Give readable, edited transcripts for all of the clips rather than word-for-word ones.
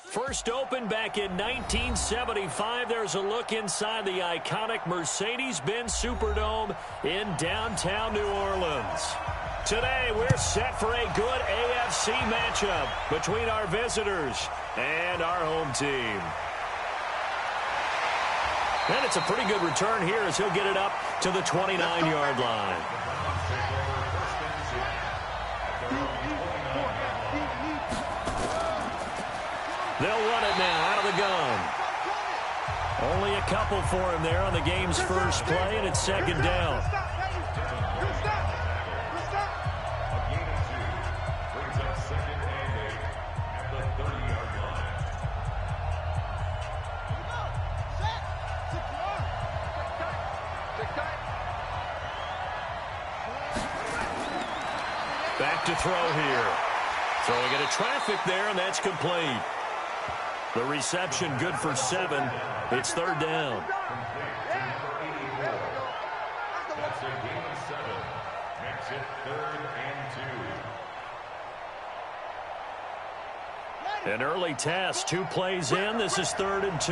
First opened back in 1975. There's a look inside the iconic Mercedes-Benz Superdome in downtown New Orleans. Today, we're set for a good AFC matchup between our visitors and our home team. And it's a pretty good return here as he'll get it up to the 29-yard line. They'll run it now out of the gun. Only a couple for him there on the game's first play, and it's second down. Back to throw here. Throwing into traffic there, and that's complete. The reception good for 7. It's third down. That's a gain of 7. Makes it 3rd and 2. An early test. 2 plays in. This is 3rd and 2.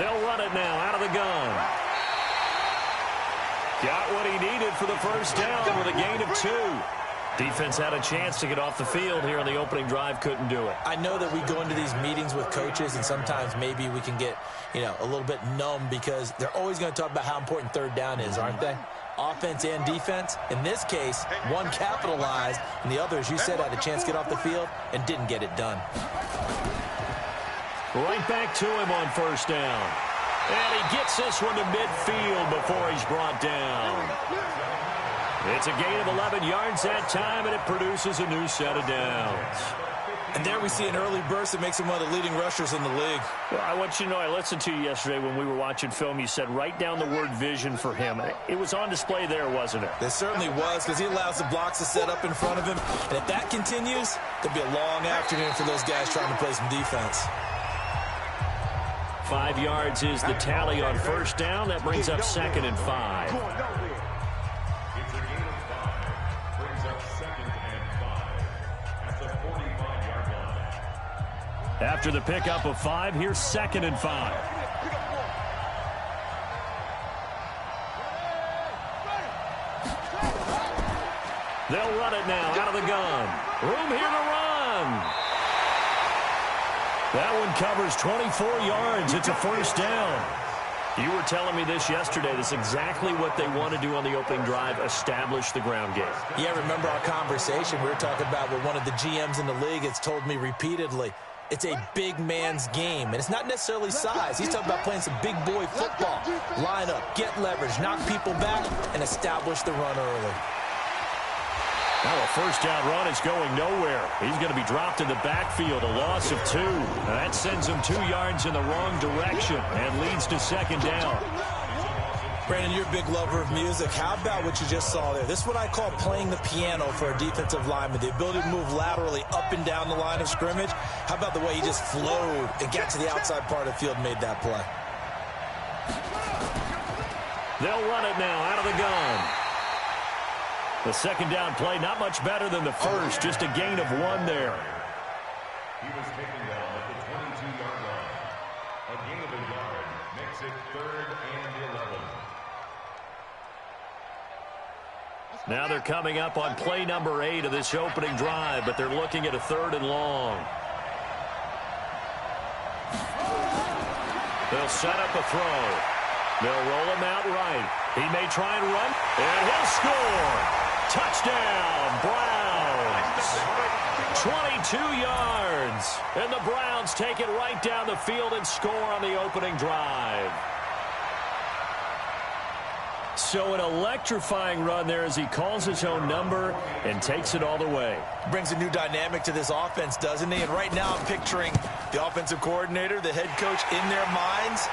They'll run it now out of the gun. Got what he needed for the first down with a gain of 2. Defense had a chance to get off the field here on the opening drive, couldn't do it. I know that we go into these meetings with coaches, and sometimes maybe we can get, a little bit numb because they're always going to talk about how important third down is, aren't they? Offense and defense. In this case, one capitalized, and the other, as you said, had a chance to get off the field and didn't get it done. Right back to him on first down. And he gets this one to midfield before he's brought down. It's a gain of 11 yards that time, and it produces a new set of downs. And there we see an early burst that makes him one of the leading rushers in the league. Well, I want you to know, I listened to you yesterday when we were watching film. You said write down the word vision for him. It was on display there, wasn't it? It certainly was, because he allows the blocks to set up in front of him. And if that continues, there'll be a long afternoon for those guys trying to play some defense. 5 yards is the tally on first down. That brings up 2nd and 5. It's a gain of 5. Brings up 2nd and 5. At the 45-yard line. After the pickup of 5, here's 2nd and 5. They'll run it now out of the gun. Room here to run. That one covers 24 yards. It's a first down. You were telling me this yesterday. That's exactly what they want to do on the opening drive, establish the ground game. Yeah, remember our conversation? We were talking about what one of the GMs in the league has told me repeatedly. It's a big man's game, and it's not necessarily size. He's talking about playing some big boy football. Line up, get leverage, knock people back, and establish the run early. Now a first down run is going nowhere. He's going to be dropped in the backfield, a loss of 2. Now that sends him 2 yards in the wrong direction and leads to second down. Brandon, you're a big lover of music. How about what you just saw there? This is what I call playing the piano for a defensive lineman, the ability to move laterally up and down the line of scrimmage. How about the way he just flowed and got to the outside part of the field and made that play? They'll run it now out of the gun. The second down play, not much better than the first, just a gain of 1 there. He was taken down at the 22-yard line. A gain of a yard makes it 3rd and 11. Now they're coming up on play number 8 of this opening drive, but they're looking at a 3rd and long. They'll set up a throw. They'll roll him out right. He may try and run, and he'll score. Touchdown, Browns. 22 yards. And the Browns take it right down the field and score on the opening drive. So an electrifying run there as he calls his own number and takes it all the way. Brings a new dynamic to this offense, doesn't he? And right now I'm picturing the offensive coordinator, the head coach in their minds,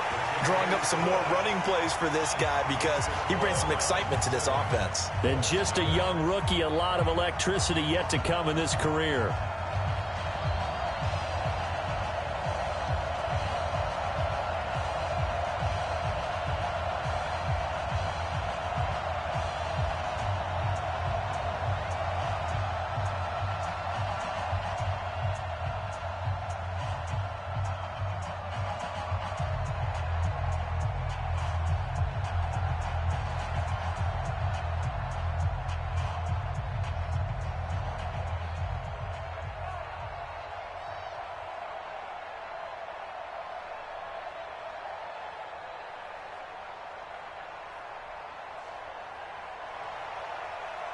drawing up some more running plays for this guy because he brings some excitement to this offense. And just a young rookie, a lot of electricity yet to come in this career.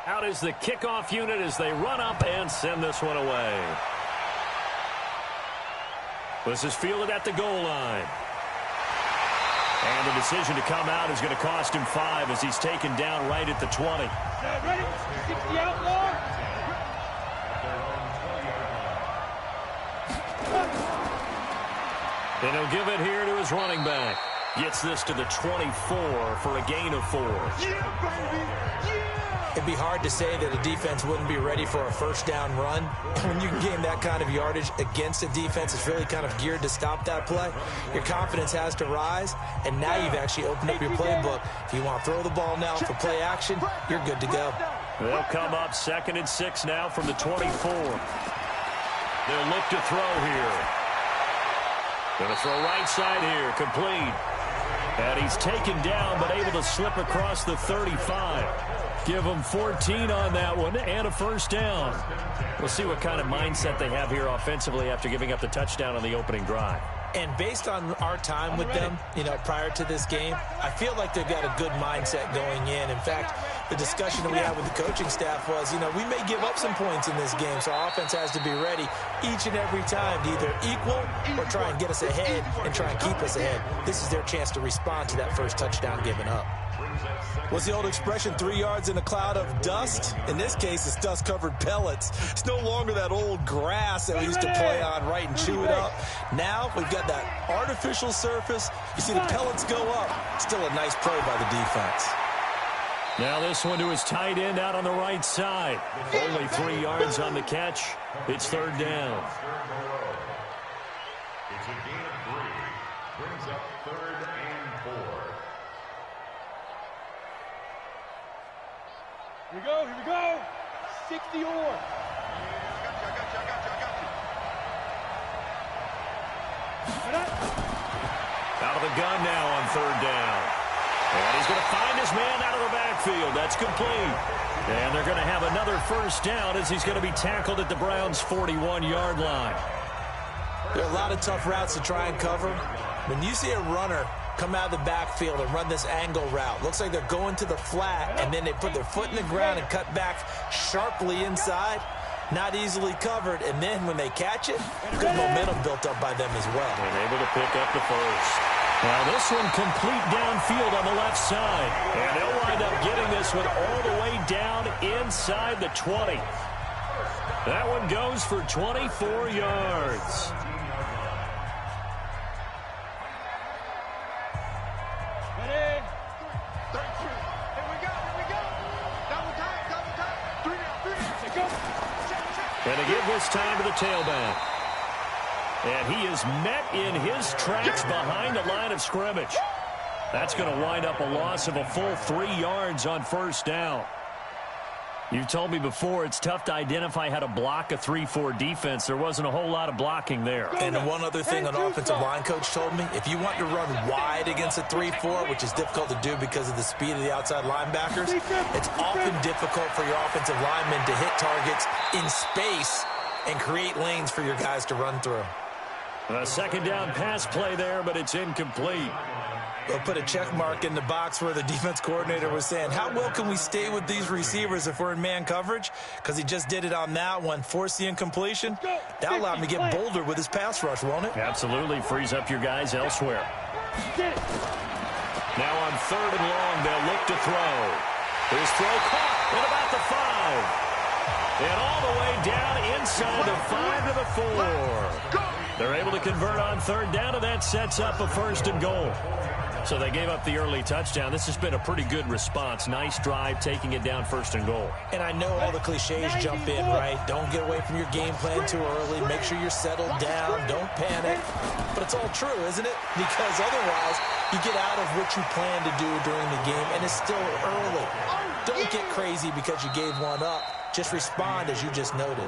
Out is the kickoff unit as they run up and send this one away. This is fielded at the goal line. And the decision to come out is going to cost him 5 as he's taken down right at the 20. Ready? 60 outlaw. And he'll give it here to his running back. Gets this to the 24 for a gain of 4. Yeah, baby. Yeah. It'd be hard to say that a defense wouldn't be ready for a first down run. When you can gain that kind of yardage against a defense that's really kind of geared to stop that play, your confidence has to rise, and now you've actually opened up your playbook. If you want to throw the ball now for play action, you're good to go. They'll come up 2nd and 6 now from the 24. They'll look to throw here. Going to throw right side here, complete. And he's taken down but able to slip across the 35. Give them 14 on that one and a first down. We'll see what kind of mindset they have here offensively after giving up the touchdown on the opening drive. And based on our time with them, prior to this game, I feel like they've got a good mindset going in. In fact, the discussion that we had with the coaching staff was, we may give up some points in this game, so our offense has to be ready each and every time to either equal or try and get us ahead and try and keep us ahead. This is their chance to respond to that first touchdown given up. What's the old expression, 3 yards in a cloud of dust? In this case, it's dust-covered pellets. It's no longer that old grass that we used to play on, right, and chew it up. Now we've got that artificial surface. You see the pellets go up. Still a nice play by the defense. Now this one to his tight end out on the right side. Only 3 yards on the catch. It's 3rd down. It's a gain of 3. Brings up 3rd and 4. Here we go. Here we go. 60 or. I got you. Out of the gun now on 3rd down. And he's going to find his man out of the backfield. That's complete. And they're going to have another first down as he's going to be tackled at the Browns' 41-yard line. There are a lot of tough routes to try and cover. When you see a runner come out of the backfield and run this angle route, looks like they're going to the flat, and then they put their foot in the ground and cut back sharply inside. Not easily covered, and then when they catch it, good momentum built up by them as well. And able to pick up the first. Now this one complete downfield on the left side. And they'll wind up getting this one all the way down inside the 20. That one goes for 24 yards. Ready? 3, 2. Here we go. Double time. 3 down. Let's go. And they give this time to the tailback. And he is met in his tracks behind the line of scrimmage. That's going to wind up a loss of a full 3 yards on first down. You've told me before it's tough to identify how to block a 3-4 defense. There wasn't a whole lot of blocking there. And one other thing an offensive line coach told me, if you want to run wide against a 3-4, which is difficult to do because of the speed of the outside linebackers, it's often difficult for your offensive linemen to hit targets in space and create lanes for your guys to run through. A 2nd down pass play there, but it's incomplete. They'll put a check mark in the box where the defense coordinator was saying, how well can we stay with these receivers if we're in man coverage? Because he just did it on that one, forced the incompletion. That'll allow him to get bolder with his pass rush, won't it? Absolutely. Frees up your guys elsewhere. Now on 3rd and long, they'll look to throw. His throw caught at about the 5. And all the way down inside the 5 to the 4. They're able to convert on 3rd down, and that sets up a 1st and goal. So they gave up the early touchdown. This has been a pretty good response. Nice drive, taking it down 1st and goal. And I know all the cliches jump in, right? Don't get away from your game plan too early. Make sure you're settled down. Don't panic. But it's all true, isn't it? Because otherwise, you get out of what you plan to do during the game, and it's still early. Don't get crazy because you gave one up. Just respond as you just noted.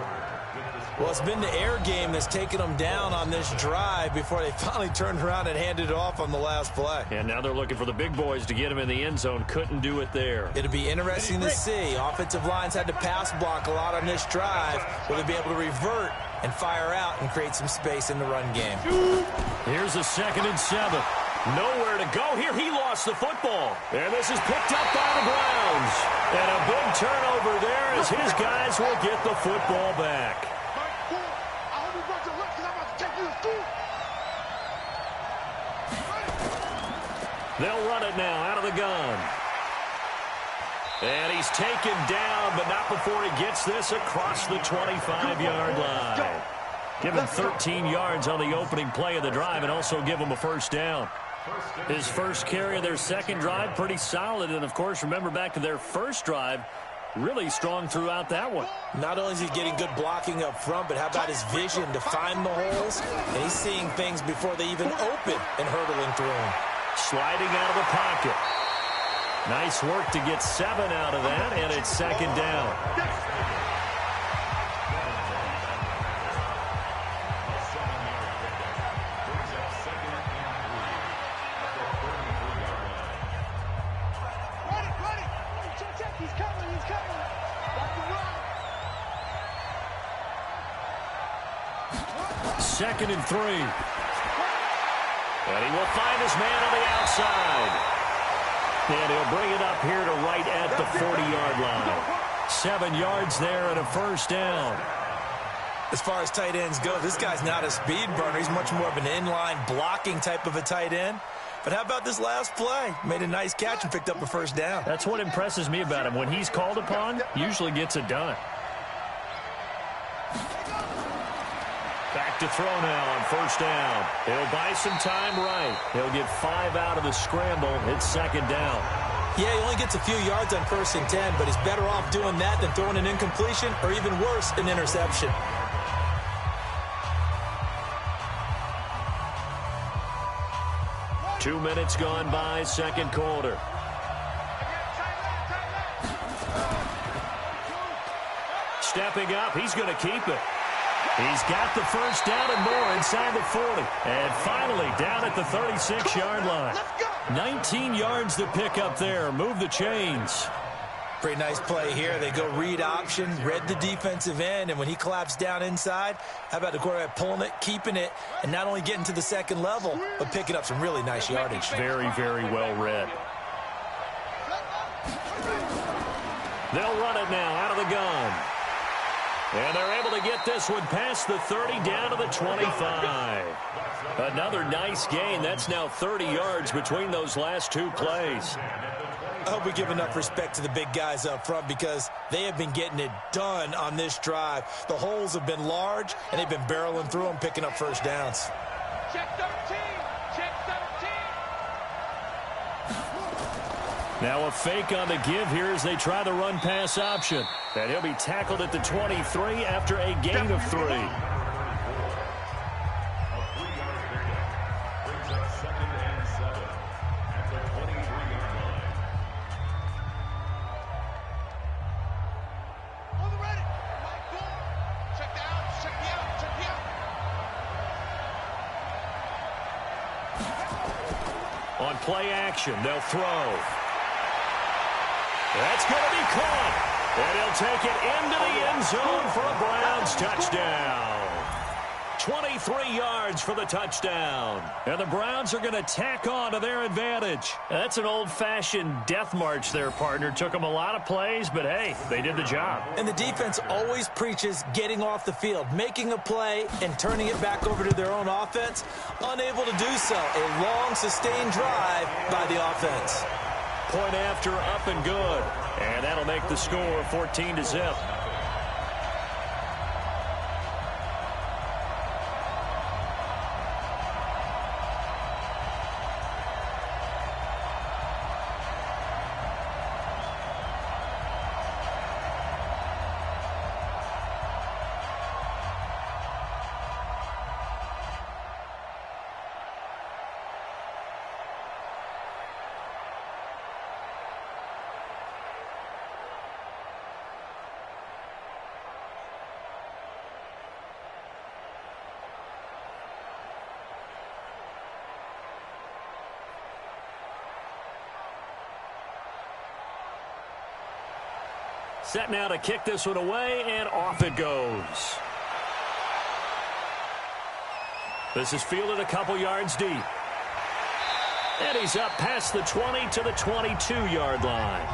Well, it's been the air game that's taken them down on this drive before they finally turned around and handed it off on the last play. And now they're looking for the big boys to get him in the end zone. Couldn't do it there. It'll be interesting to see. Offensive lines had to pass block a lot on this drive. Will they be able to revert and fire out and create some space in the run game? Here's a 2nd and 7. Nowhere to go here. He lost the football. And this is picked up by the Browns. And a big turnover there as his guys will get the football back. They'll run it now out of the gun. And he's taken down, but not before he gets this across the 25-yard line. Give him 13 yards on the opening play of the drive and also give him a first down. His first carry of their second drive, pretty solid. And, of course, remember back to their first drive, really strong throughout that one. Not only is he getting good blocking up front, but how about his vision to find the holes? And he's seeing things before they even open and hurdling through them. Sliding out of the pocket. Nice work to get 7 out of that, and it's second down. He's coming, he's coming. Second and 3. And he will find his man on the outside. And he'll bring it up here to right at the 40-yard line. 7 yards there and a first down. As far as tight ends go, this guy's not a speed burner. He's much more of an inline blocking type of a tight end. But how about this last play? Made a nice catch and picked up a first down. That's what impresses me about him. When he's called upon, usually gets it done. Back to throw now on first down. He'll buy some time right. He'll get 5 out of the scramble. It's second down. Yeah, he only gets a few yards on 1st and 10, but he's better off doing that than throwing an incompletion or even worse, an interception. Two minutes gone by, second quarter. Stepping up, he's going to keep it. He's got the first down and more inside the 40. And finally down at the 36-yard line. 19 yards to pick up there. Move the chains. Pretty nice play here. They go read option, read the defensive end, and when he claps down inside, how about the quarterback pulling it, keeping it, and not only getting to the second level, but picking up some really nice yardage. Very, very well read. They'll run it now out of the gun. And they're able to get this one past the 30 down to the 25. Another nice gain. That's now 30 yards between those last two plays. I hope we give enough respect to the big guys up front because they have been getting it done on this drive. The holes have been large, and they've been barreling through them, picking up first downs. Check 13. Check 13. Now a fake on the give here as they try the run-pass option. And he'll be tackled at the 23 after a gain of 3. On play action, they'll throw. That's going to be caught. And he'll take it into the end zone for a Browns touchdown. 23 yards for the touchdown. And the Browns are going to tack on to their advantage. That's an old-fashioned death march there, partner. Took them a lot of plays, but hey, they did the job. And the defense always preaches getting off the field, making a play, and turning it back over to their own offense. Unable to do so. A long, sustained drive by the offense. Point after, up and good. And that'll make the score 14-0. Set now to kick this one away, and off it goes. This is fielded a couple yards deep. And he's up past the 20 to the 22-yard line.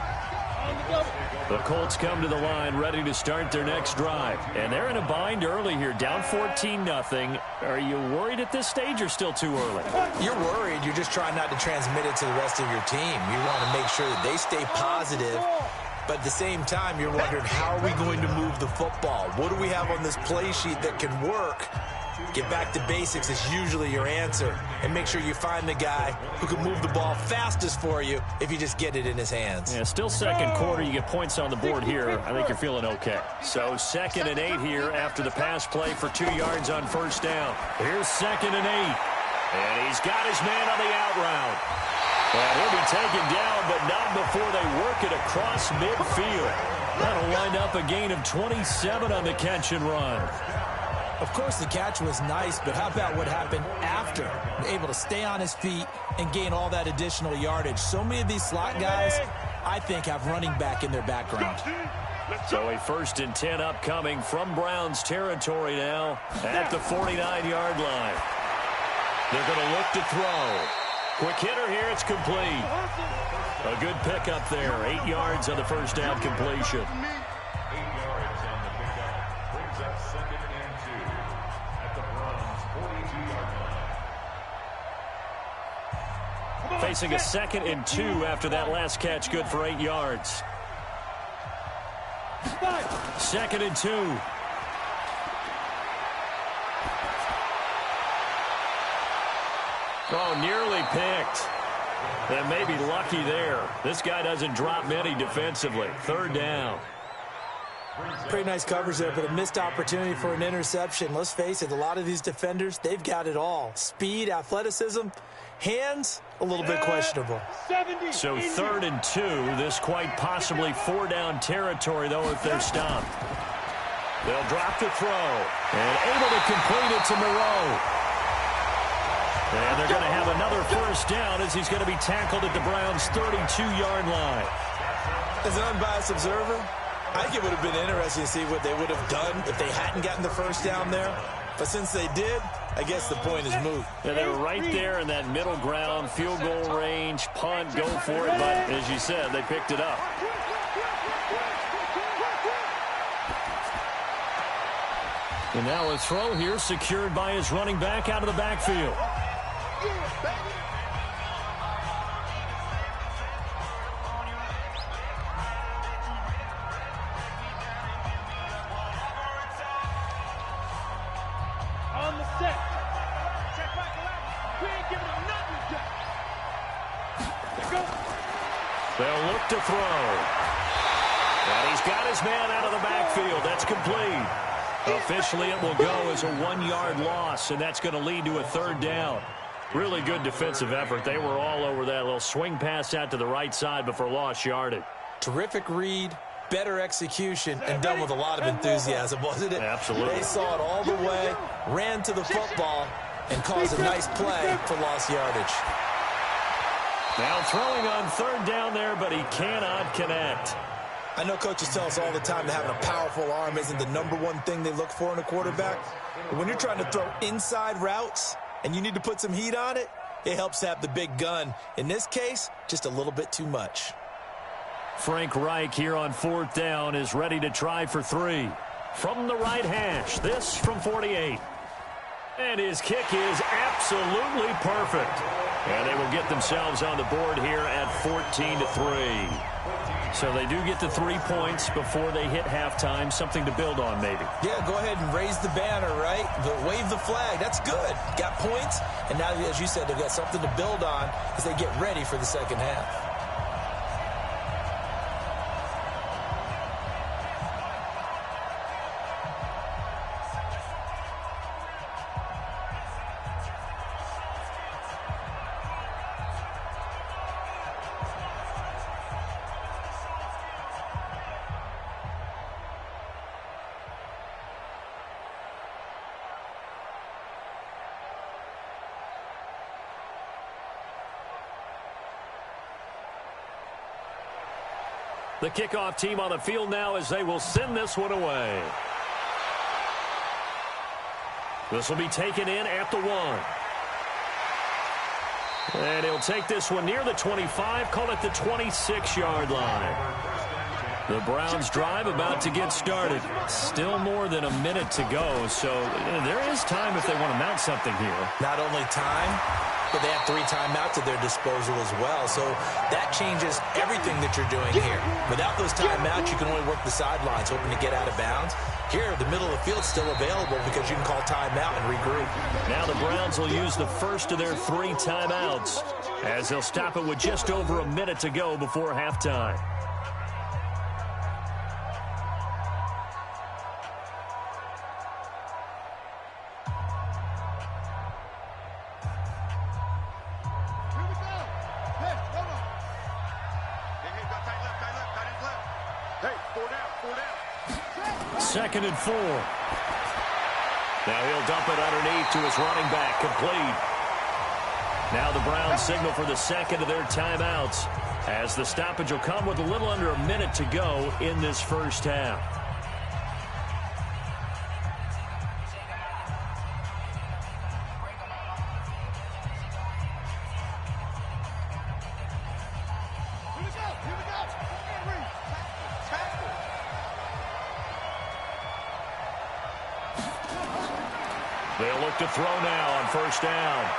The Colts come to the line ready to start their next drive. And they're in a bind early here, down 14-0. Are you worried at this stage or still too early? You're worried. You're just trying not to transmit it to the rest of your team. You want to make sure that they stay positive. But at the same time, you're wondering, how are we going to move the football? What do we have on this play sheet that can work? Get back to basics is usually your answer. And make sure you find the guy who can move the ball fastest for you if you just get it in his hands. Yeah, still second quarter. You get points on the board here. I think you're feeling okay. So 2nd and 8 here after the pass play for 2 yards on first down. Here's 2nd and 8. And he's got his man on the out route. And he'll be taken down, but not before they work it across midfield. That'll wind up a gain of 27 on the catch and run. Of course, the catch was nice, but how about what happened after? Able to stay on his feet and gain all that additional yardage. So many of these slot guys, I think, have running back in their background. So a 1st and 10 upcoming from Browns territory now at the 49-yard line. They're going to look to throw. Quick hitter here, it's complete. A good pickup there, 8 yards on the first down completion. 8 yards on the pickup. Brings up 2nd and 2 at the Browns' 42-yard line. Facing a 2nd and 2 after that last catch, good for 8 yards. 2nd and 2. Oh, nearly picked. And maybe lucky there. This guy doesn't drop many defensively. 3rd down. Pretty nice coverage there, but a missed opportunity for an interception. Let's face it, a lot of these defenders, they've got it all. Speed, athleticism, hands, a little bit questionable. So 3rd and 2. This quite possibly 4-down territory, though, if they're stopped. They'll drop the throw. And able to complete it to Moreau. And they're going to have another 1st down as he's going to be tackled at the Browns' 32-yard line. As an unbiased observer, I think it would have been interesting to see what they would have done if they hadn't gotten the 1st down there. But since they did, I guess the point is moot. Yeah, they were right there in that middle ground, field goal range, punt, go for it. But as you said, they picked it up. And now a throw here secured by his running back out of the backfield. On the set. Check back left. We ain't giving him nothing to go. They'll look to throw. And he's got his man out of the backfield. That's complete. Officially, it will go as a 1-yard loss, and that's going to lead to a 3rd down. Really good defensive effort. They were all over that little swing pass out to the right side before lost yardage. Terrific read, better execution, and done with a lot of enthusiasm, wasn't it? Absolutely. They saw it all the way, ran to the football, and caused a nice play for lost yardage. Now throwing on 3rd down there, but he cannot connect. I know coaches tell us all the time that having a powerful arm isn't the #1 thing they look for in a quarterback. But when you're trying to throw inside routes and you need to put some heat on it, it helps to have the big gun. In this case, just a little bit too much. Frank Reich here on 4th down is ready to try for 3. From the right hash, this from 48. And his kick is absolutely perfect. And they will get themselves on the board here at 14-3. So they do get the 3 points before they hit halftime. Something to build on, maybe. Yeah, go ahead and raise the banner, right? But wave the flag. That's good. Got points. And now, as you said, they've got something to build on as they get ready for the second half. The kickoff team on the field now as they will send this one away. This will be taken in at the 1. And he'll take this one near the 25, call it the 26-yard line. The Browns drive about to get started. Still more than a minute to go, so there is time if they want to mount something here. Not only time, but they have 3 timeouts at their disposal as well. So that changes everything that you're doing here. Without those timeouts, you can only work the sidelines, hoping to get out of bounds. Here, the middle of the field's still available because you can call timeout and regroup. Now the Browns will use the first of their 3 timeouts as they'll stop it with just over a minute to go before halftime. Second and 4. Now he'll dump it underneath to his running back, complete. Now the Browns signal for the second of their timeouts as the stoppage will come with a little under a minute to go in this first half. They'll look to throw now on first down.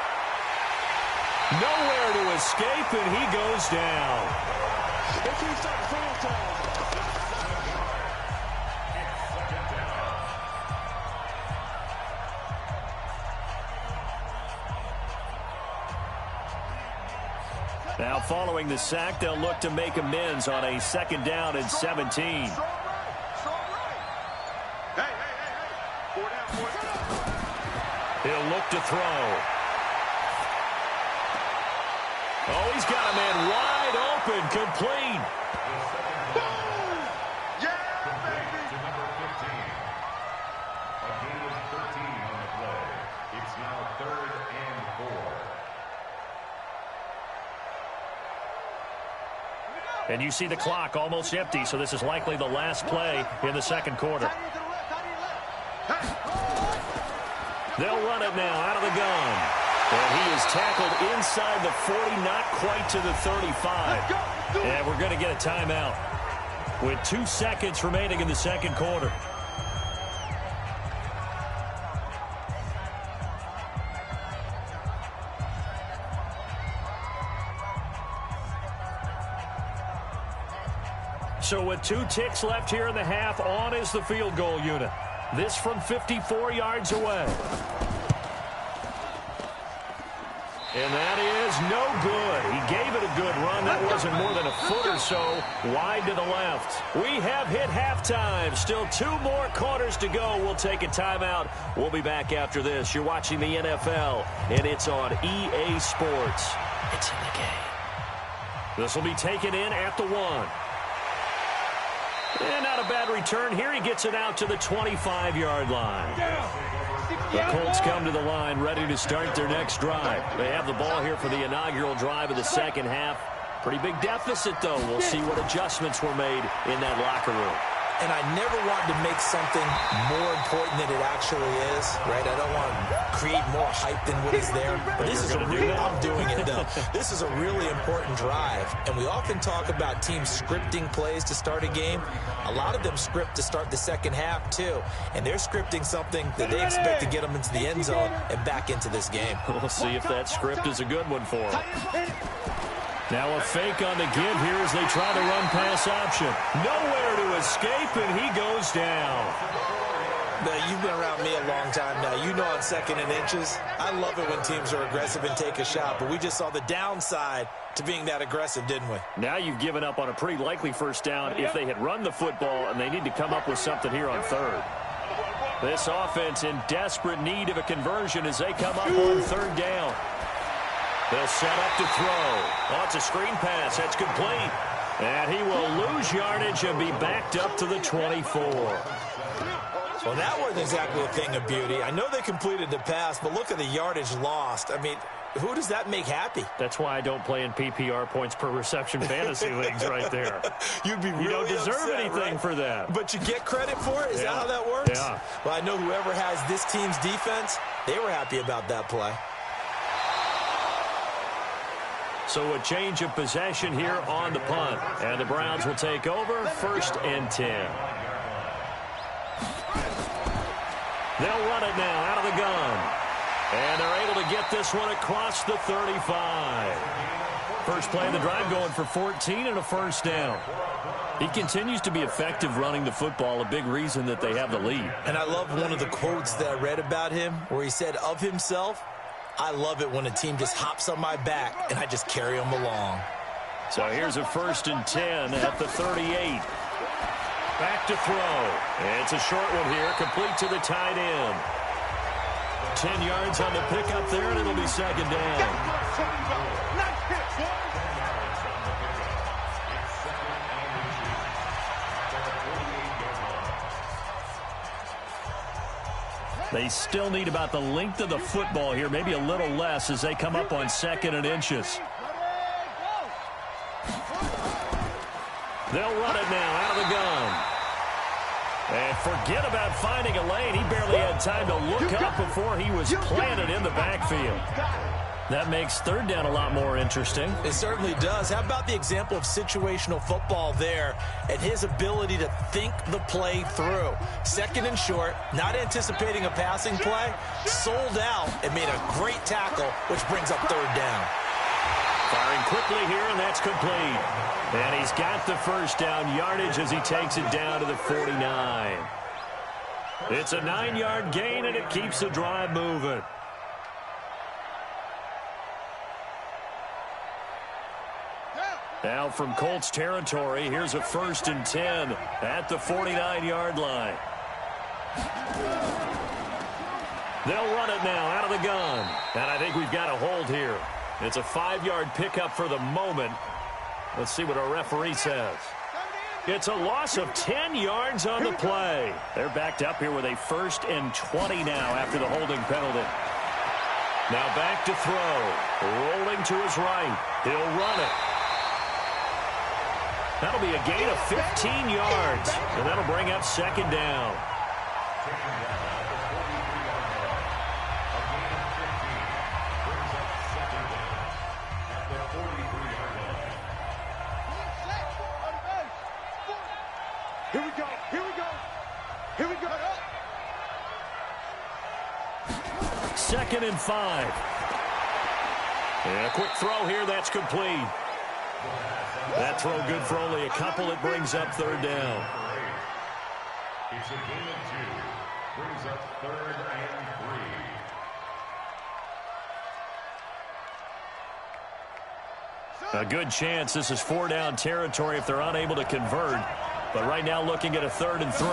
Nowhere to escape, and he goes down. Now following the sack, they'll look to make amends on a second down and 17. He'll look to throw. Oh, he's got a man wide open, complete. Yeah, baby! To number 15. A gain of 13 on the play. It's now 3rd and 4. And you see the clock almost empty, so this is likely the last play in the second quarter. They'll run it now out of the gun. And he is tackled inside the 40, not quite to the 35. And we're going to get a timeout with 2 seconds remaining in the second quarter. So with 2 ticks left here in the half, on is the field goal unit. This from 54 yards away. And that is no good. He gave it a good run. That wasn't more than a foot or so wide to the left. We have hit halftime. Still 2 more quarters to go. We'll take a timeout. We'll be back after this. You're watching the NFL, and it's on EA Sports. It's in the game. This will be taken in at the 1. And not a bad return here. He gets it out to the 25-yard line. The Colts come to the line ready to start their next drive. They have the ball here for the inaugural drive of the second half. Pretty big deficit, though. We'll see what adjustments were made in that locker room. And I never wanted to make something more important than it actually is, right? I don't want to create more hype than what is there. But this is a real, I'm doing it, though. This is a really important drive. And we often talk about teams scripting plays to start a game. A lot of them script to start the second half, too. And they're scripting something that they expect to get them into the end zone and back into this game. We'll see if that script is a good one for them. Now a fake on the give here as they try to run pass option. Nowhere to escape, and he goes down. Now, you've been around me a long time now. You know on second and inches, I love it when teams are aggressive and take a shot, but we just saw the downside to being that aggressive, didn't we? Now you've given up on a pretty likely first down if they had run the football, and they need to come up with something here on third. This offense in desperate need of a conversion as they come up on third down. They'll set up to throw. Oh, it's a screen pass. That's complete. And he will lose yardage and be backed up to the 24. Well, that wasn't exactly a thing of beauty. I know they completed the pass, but look at the yardage lost. I mean, who does that make happy? That's why I don't play in PPR points per reception fantasy leagues right there. You'd be really You don't deserve upset, anything right? for that. But you get credit for it? Is that how that works? Yeah. Well, I know whoever has this team's defense, they were happy about that play. So a change of possession here on the punt. And the Browns will take over 1st and 10. They'll run it now out of the gun. And they're able to get this one across the 35. First play of the drive going for 14 and a first down. He continues to be effective running the football, a big reason that they have the lead. And I love one of the quotes that I read about him where he said of himself, "I love it when a team just hops on my back and I just carry them along." So here's a 1st and 10 at the 38. Back to throw. It's a short one here, complete to the tight end. 10 yards on the pickup there, and it'll be 2nd down. They still need about the length of the football here, maybe a little less as they come up on 2nd and inches. They'll run it now out of the gun. And forget about finding a lane. He barely had time to look up before he was planted in the backfield. That makes 3rd down a lot more interesting. It certainly does. How about the example of situational football there and his ability to think the play through? 2nd and short, not anticipating a passing play, sold out and made a great tackle, which brings up 3rd down. Firing quickly here, and that's complete. And he's got the first down yardage as he takes it down to the 49. It's a 9-yard gain, and it keeps the drive moving. Now from Colts territory, here's a 1st and 10 at the 49-yard line. They'll run it now out of the gun. And I think we've got a hold here. It's a 5-yard pickup for the moment. Let's see what our referee says. It's a loss of 10 yards on the play. They're backed up here with a 1st and 20 now after the holding penalty. Now back to throw. Rolling to his right. He'll run it. That'll be a gain of 15 yards, and that'll bring up 2nd down. Here we go, here we go, here we go. 2nd and 5. And a quick throw here, that's complete. That throw good for only a couple. It brings up 3rd down. It's a gain of 2. Brings up 3rd and 3. A good chance this is 4-down territory if they're unable to convert. But right now looking at a 3rd and 3.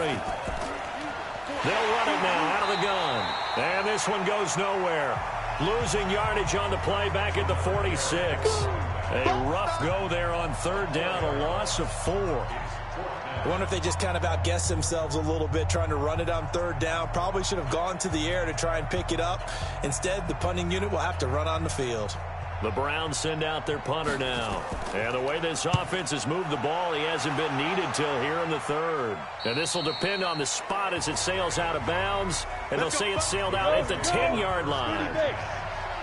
They'll run it now out of the gun. And this one goes nowhere. Losing yardage on the play back at the 46. A rough go there on 3rd down, a loss of 4. I wonder if they just kind of outguessed themselves a little bit trying to run it on 3rd down. Probably should have gone to the air to try and pick it up. Instead, the punting unit will have to run on the field. The Browns send out their punter now. And the way this offense has moved the ball, he hasn't been needed till here in the 3rd. And this will depend on the spot as it sails out of bounds. And they'll say it sailed out at the 10-yard line.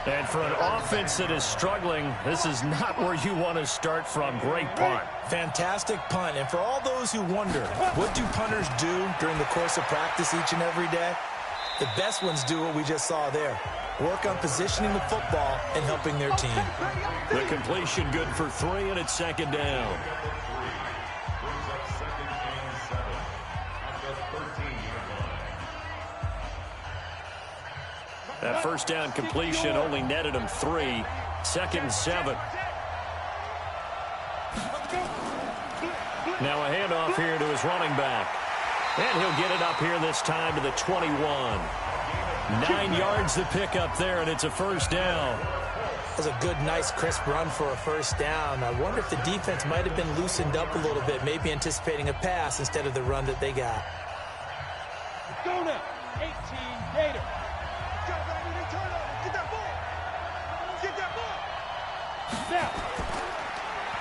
And for an offense that is struggling, this is not where you want to start from. Great punt. Fantastic punt. And for all those who wonder, what do punters do during the course of practice each and every day? The best ones do what we just saw there. Work on positioning the football and helping their team. The completion good for 3, and it's 2nd down. That 1st down completion only netted him 3. 2nd and 7. Now a handoff here to his running back. And he'll get it up here this time to the 21. 9 yards to pick up there, and it's a 1st down. That was a good, nice, crisp run for a 1st down. I wonder if the defense might have been loosened up a little bit, maybe anticipating a pass instead of the run that they got. Go now, 18 Gator. Get that ball. Get that ball. Now.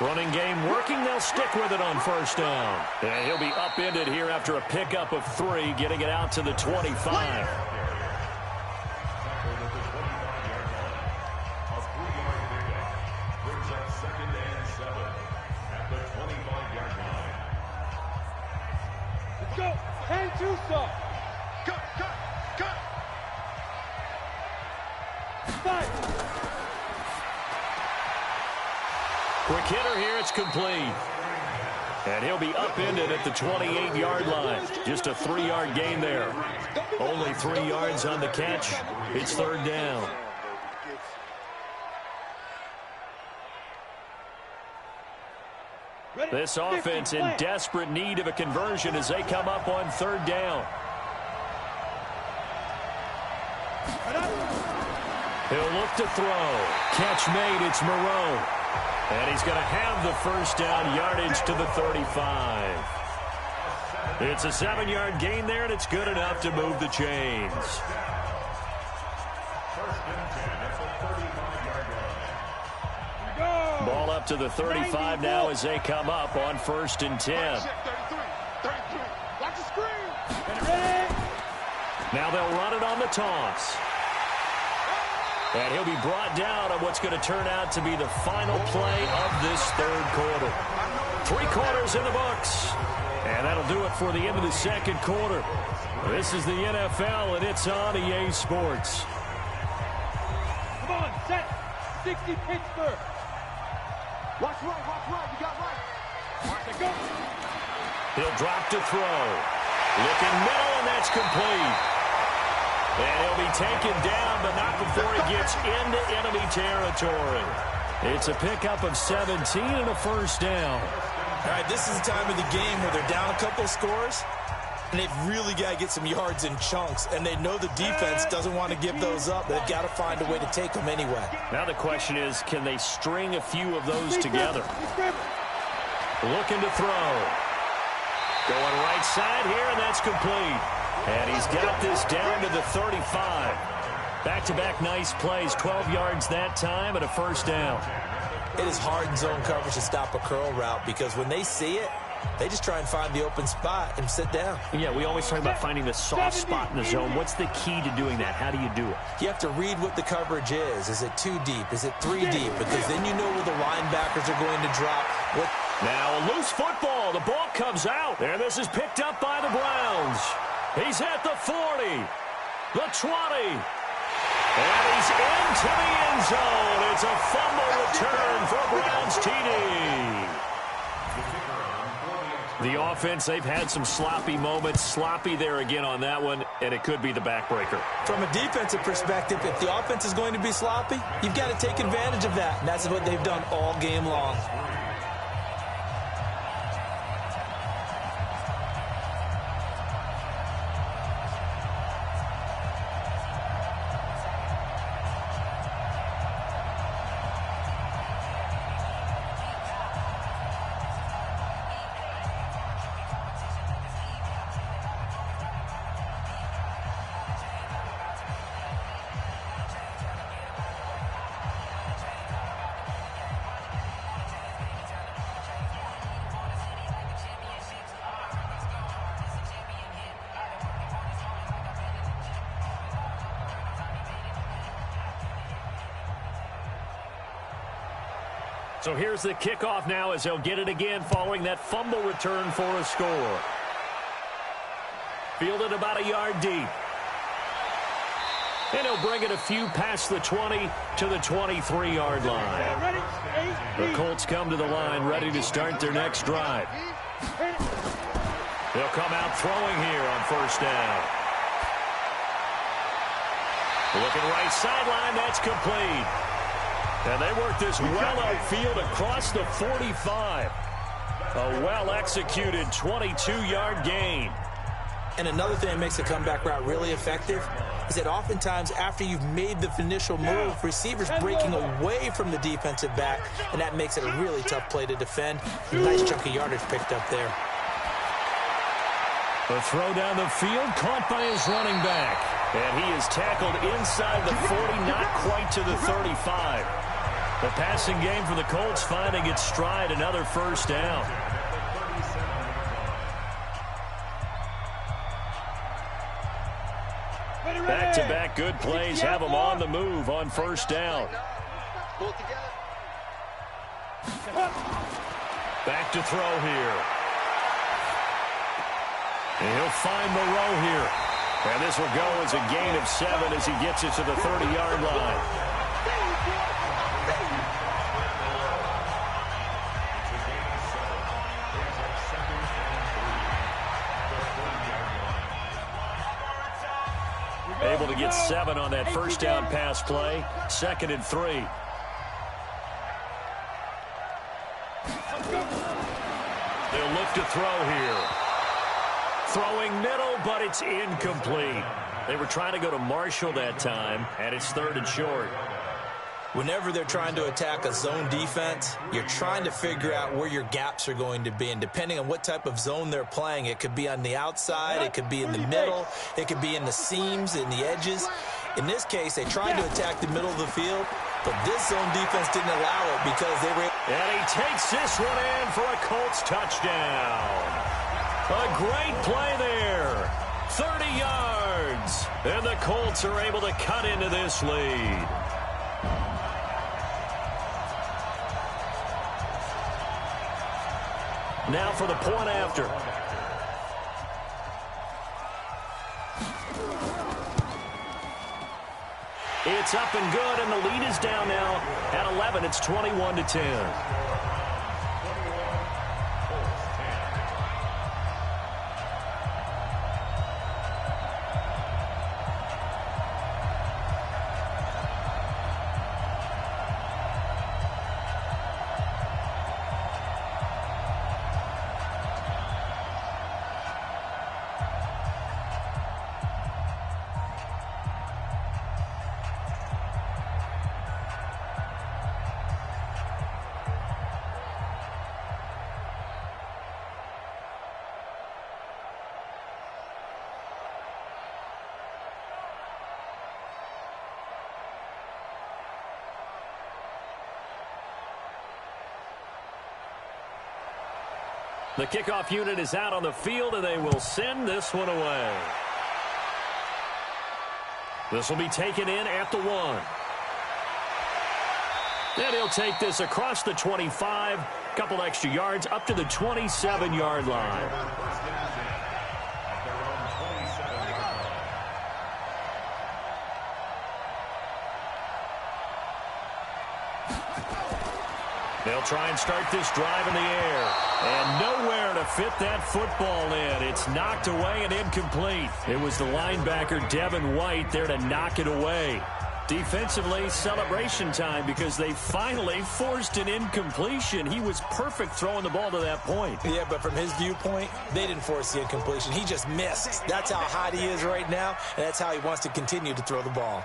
Running game working. They'll stick with it on 1st down. And he'll be upended here after a pickup of 3, getting it out to the 25. 7 at the 25-yard line. Let's go. 10-2, sir. Cut. Fight. Quick hitter here. It's complete. And he'll be upended at the 28-yard line. Just a 3-yard gain there. Only 3 yards on the catch. It's third down. This offense in desperate need of a conversion as they come up on third down. He'll look to throw. Catch made. It's Moreau. And he's going to have the first down, yardage to the 35. It's a 7-yard gain there, and it's good enough to move the chains. Ball up to the 35 now as they come up on 1st and 10. Now they'll run it on the toss. And he'll be brought down on what's going to turn out to be the final play of this third quarter. 3 quarters in the books. And that'll do it for the end of the second quarter. This is the NFL, and it's on EA Sports. Come on, set. 60 Pittsburgh. Watch right. You got right. Watch it go. He'll drop to throw. Looking middle, and that's complete. And he'll be taken down, but not before he gets into enemy territory. It's a pickup of 17 and a first down. All right, this is the time of the game where they're down a couple of scores, and they've really got to get some yards in chunks, and they know the defense doesn't want to give those up, but they've got to find a way to take them anyway. Now the question is, can they string a few of those together? Looking to throw. Going right side here, and that's complete. And he's got this down to the 35. Back-to-back nice plays, 12 yards that time, and a first down. It is hard in zone coverage to stop a curl route because when they see it, they just try and find the open spot and sit down. Yeah, we always talk about finding the soft spot in the zone. What's the key to doing that? How do you do it? You have to read what the coverage is. Is it 2 deep? Is it 3 deep? Because then you know where the linebackers are going to drop. Now a loose football. The ball comes out. And this is picked up by the Browns. He's at the 40, the 20, and he's into the end zone. It's a fumble return for Browns TD. The offense, they've had some sloppy moments. Sloppy there again on that one, and it could be the backbreaker. From a defensive perspective, if the offense is going to be sloppy, you've got to take advantage of that, and that's what they've done all game long. So here's the kickoff now as they'll get it again following that fumble return for a score. Fielded about a yard deep. And he'll bring it a few past the 20 to the 23-yard line. The Colts come to the line ready to start their next drive. They'll come out throwing here on first down. Looking right sideline, that's complete. And they work this well outfield across the 45. A well-executed 22-yard gain. And another thing that makes the comeback route really effective is that oftentimes after you've made the initial move, receivers breaking away from the defensive back, and that makes it a really tough play to defend. Nice chunk of yardage picked up there. A throw down the field, caught by his running back. And he is tackled inside the 40, not quite to the 35. The passing game for the Colts finding its stride, another first down. Back-to-back good plays have them on the move on first down. Back to throw here. And he'll find Moreau here. And this will go as a gain of 7 as he gets it to the 30-yard line. Able to get 7 on that first down pass play. 2nd and 3. They'll look to throw here. Throwing middle, but it's incomplete. They were trying to go to Marshall that time, and it's 3rd and short. Whenever they're trying to attack a zone defense, you're trying to figure out where your gaps are going to be. And depending on what type of zone they're playing, it could be on the outside, it could be in the middle, it could be in the seams, in the edges. In this case, they tried to attack the middle of the field, but this zone defense didn't allow it because they were... And he takes this one in for a Colts touchdown. A great play there. 30 yards. And the Colts are able to cut into this lead. Now for the point after. It's up and good, and the lead is down now at 11. It's 21-10. The kickoff unit is out on the field, and they will send this one away. This will be taken in at the 1. Then he'll take this across the 25, couple extra yards, up to the 27-yard line. They'll try and start this drive in the air. And nowhere to fit that football in. It's knocked away and incomplete. It was the linebacker, Devin White, there to knock it away. Defensively, celebration time because they finally forced an incompletion. He was perfect throwing the ball to that point. Yeah, but from his viewpoint, they didn't force the incompletion. He just missed. That's how hot he is right now, and that's how he wants to continue to throw the ball.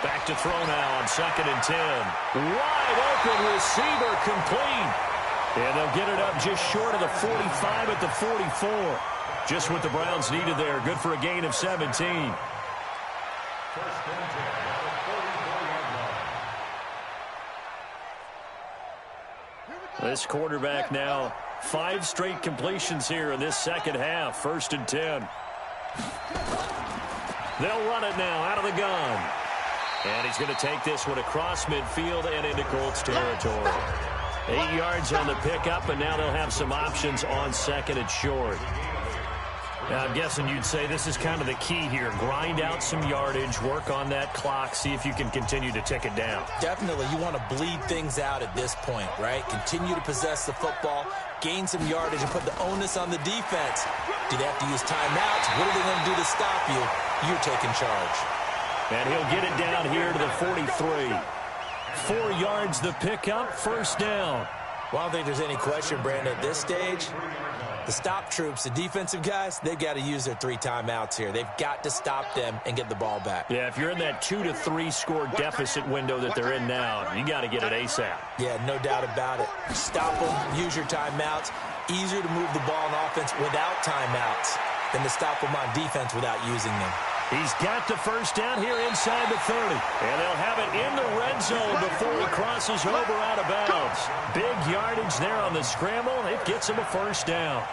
Back to throw now on 2nd and 10. Wide open receiver complete. And they'll get it up just short of the 45 at the 44. Just what the Browns needed there. Good for a gain of 17. This quarterback now 5 straight completions here in this second half. 1st and 10. They'll run it now out of the gun. And he's going to take this one across midfield and into Colts territory. 8 yards on the pickup, and now they'll have some options on 2nd and short. Now, I'm guessing you'd say this is kind of the key here. Grind out some yardage, work on that clock, see if you can continue to tick it down. Definitely, you want to bleed things out at this point, right? Continue to possess the football, gain some yardage, and put the onus on the defense. Do they have to use timeouts? What are they going to do to stop you? You're taking charge. And he'll get it down here to the 43. 4 yards the pickup, 1st down. Well, I don't think there's any question, Brandon, at this stage. The stop troops, the defensive guys, they've got to use their 3 timeouts here. They've got to stop them and get the ball back. Yeah, if you're in that 2 to 3 score deficit window that they're in now, you got to get it ASAP. Yeah, no doubt about it. Stop them, use your timeouts. Easier to move the ball on offense without timeouts than to stop them on defense without using them. He's got the 1st down here inside the 30. And they'll have it in the red zone before he crosses over out of bounds. Big yardage there on the scramble. It gets him a 1st down.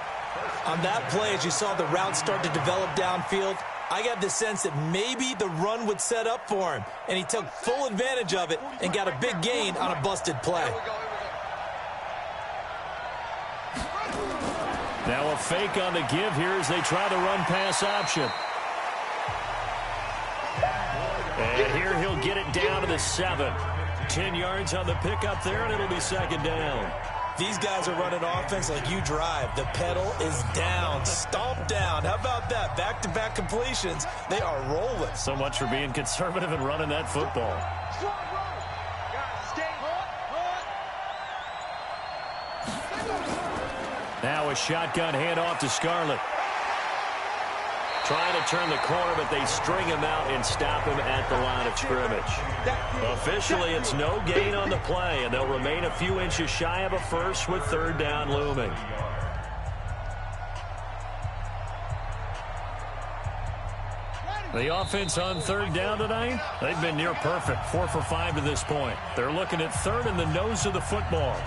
On that play, as you saw the route start to develop downfield, I got the sense that maybe the run would set up for him, and he took full advantage of it and got a big gain on a busted play. Now a fake on the give here as they try the run-pass option. And here he'll get it down to the 7. 10 yards on the pickup there, and it'll be second down. These guys are running offense like you drive. The pedal is down, stomped down. How about that? Back-to-back completions. They are rolling. So much for being conservative and running that football. Now a shotgun handoff to Scarlett. Trying to turn the corner, but they string him out and stop him at the line of scrimmage. Officially, it's no gain on the play, and they'll remain a few inches shy of a first with third down looming. The offense on third down tonight, they've been near perfect, 4 for 5 to this point. They're looking at third in the nose of the football.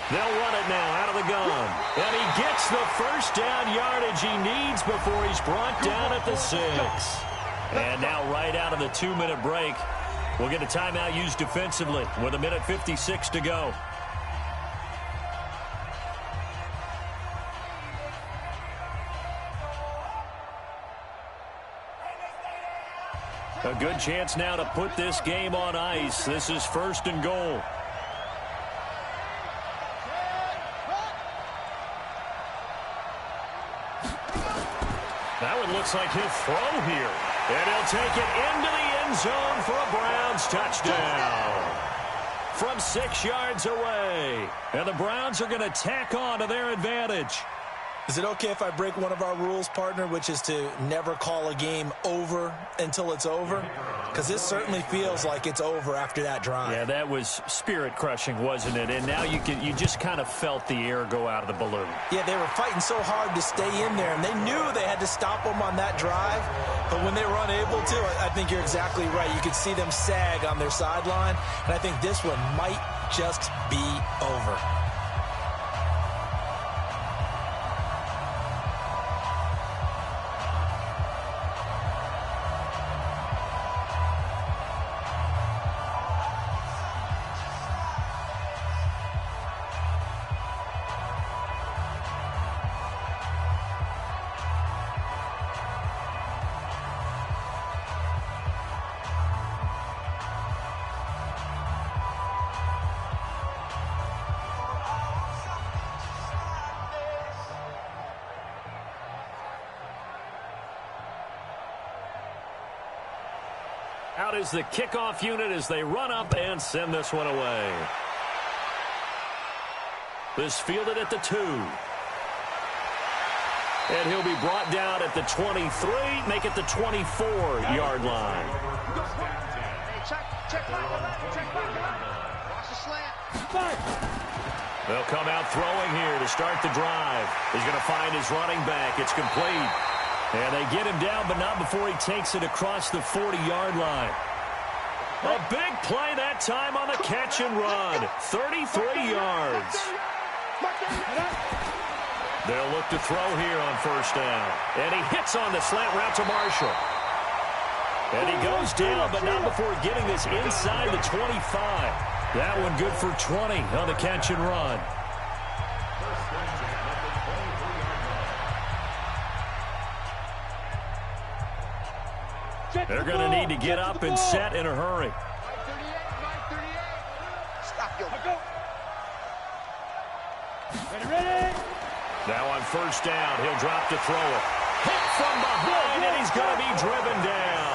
They'll run it now out of the gun. And he gets the first down yardage he needs before he's brought down at the 6. And now right out of the 2-minute break, we'll get a timeout used defensively with 1:56 to go. A good chance now to put this game on ice. This is 1st and goal. That one looks like he'll throw here. And he'll take it into the end zone for a Browns touchdown. From 6 yards away. And the Browns are going to tack on to their advantage. Is it okay if I break one of our rules, partner, which is to never call a game over until it's over? Because this certainly feels like it's over after that drive. Yeah, that was spirit-crushing, wasn't it? And now you just kind of felt the air go out of the balloon. Yeah, they were fighting so hard to stay in there, and they knew they had to stop them on that drive. But when they were unable to, I think you're exactly right. You could see them sag on their sideline, and I think this one might just be over. Out is the kickoff unit as they run up and send this one away. This fielded at the 2. And he'll be brought down at the 23, make it the 24-yard line. They'll come out throwing here to start the drive. He's going to find his running back. It's complete. And they get him down, but not before he takes it across the 40-yard line. A big play that time on the catch and run. 33 yards. They'll look to throw here on first down. And he hits on the slant route to Marshall. And he goes down, but not before getting this inside the 25. That one good for 20 on the catch and run. They're going to need to get up and set in a hurry. Now on first down, he'll drop to throw it. Hit from behind, and he's going to be driven down.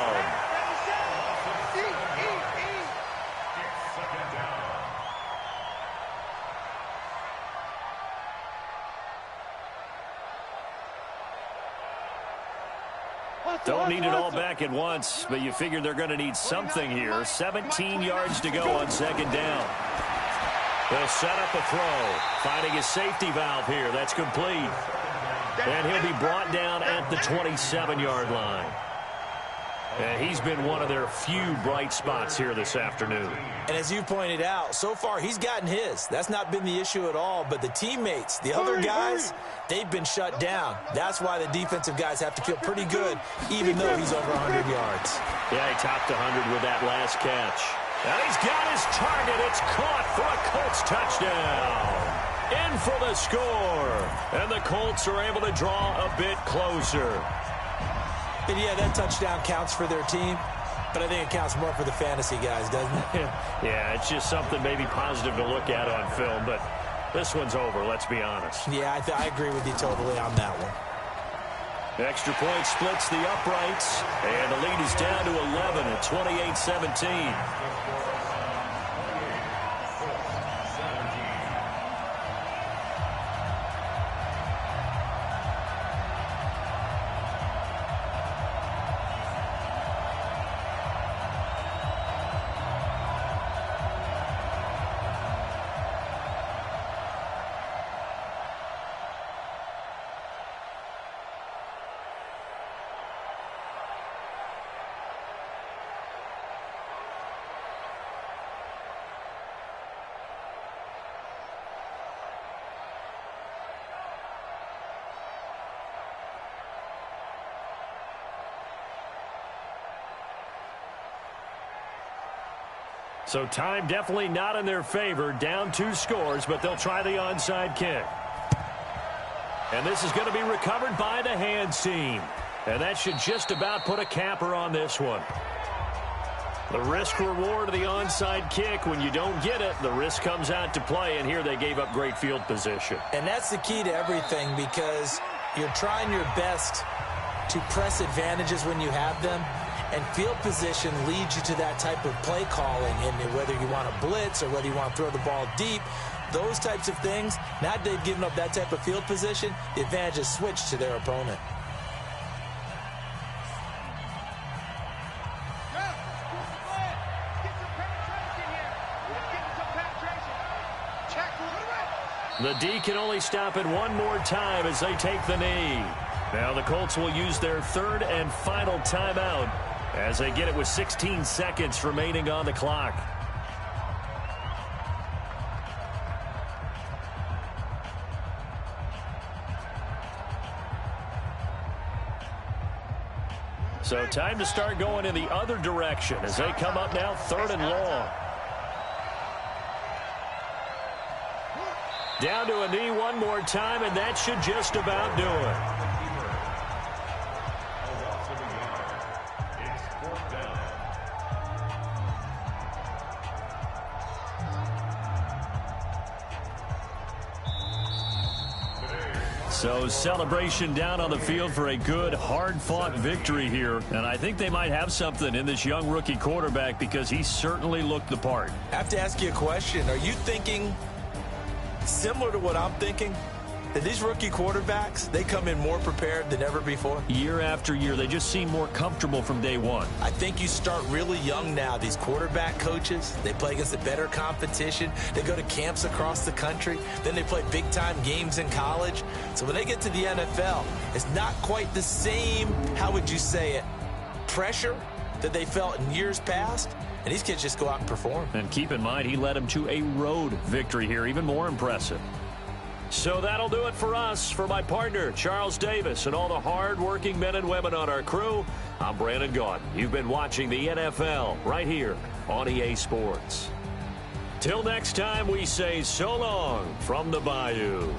Don't need it all back at once, but you figure they're going to need something here. 17 yards to go on second down. They'll set up a throw. Finding a safety valve here. That's complete. And he'll be brought down at the 27-yard line. And he's been one of their few bright spots here this afternoon. And as you pointed out, so far he's gotten his. That's not been the issue at all. But the teammates, the other guys, they've been shut down. That's why the defensive guys have to feel pretty good, even though he's over 100 yards. Yeah, he topped 100 with that last catch. And he's got his target. It's caught for a Colts touchdown. In for the score. And the Colts are able to draw a bit closer. And yeah, that touchdown counts for their team, but I think it counts more for the fantasy guys, doesn't it? Yeah, it's just something maybe positive to look at on film, but this one's over, let's be honest. Yeah, I agree with you totally on that one. Extra point splits the uprights, and the lead is down to 11 at 28-17. So time definitely not in their favor. Down 2 scores, but they'll try the onside kick. And this is going to be recovered by the hands team. And that should just about put a capper on this one. The risk reward of the onside kick, when you don't get it, the risk comes out to play, and here they gave up great field position. And that's the key to everything, because you're trying your best to press advantages when you have them. And field position leads you to that type of play calling, and whether you want to blitz or whether you want to throw the ball deep, those types of things. Now that they've given up that type of field position, the advantage is switched to their opponent. The D can only stop it one more time as they take the knee. Now the Colts will use their third and final timeout as they get it with 16 seconds remaining on the clock. So time to start going in the other direction as they come up now 3rd and long. Down to a knee one more time, and that should just about do it. So celebration down on the field for a good, hard-fought victory here. And I think they might have something in this young rookie quarterback because he certainly looked the part. I have to ask you a question. Are you thinking similar to what I'm thinking? That these rookie quarterbacks, they come in more prepared than ever before? Year after year, they just seem more comfortable from day one. I think you start really young now. These quarterback coaches, they play against a better competition. They go to camps across the country. Then they play big-time games in college. So when they get to the NFL, it's not quite the same, how would you say it, pressure that they felt in years past. And these kids just go out and perform. And keep in mind, he led them to a road victory here, even more impressive. So that'll do it for us. For my partner, Charles Davis, and all the hard-working men and women on our crew, I'm Brandon Gaudin. You've been watching the NFL right here on EA Sports. Till next time, we say so long from the Bayou.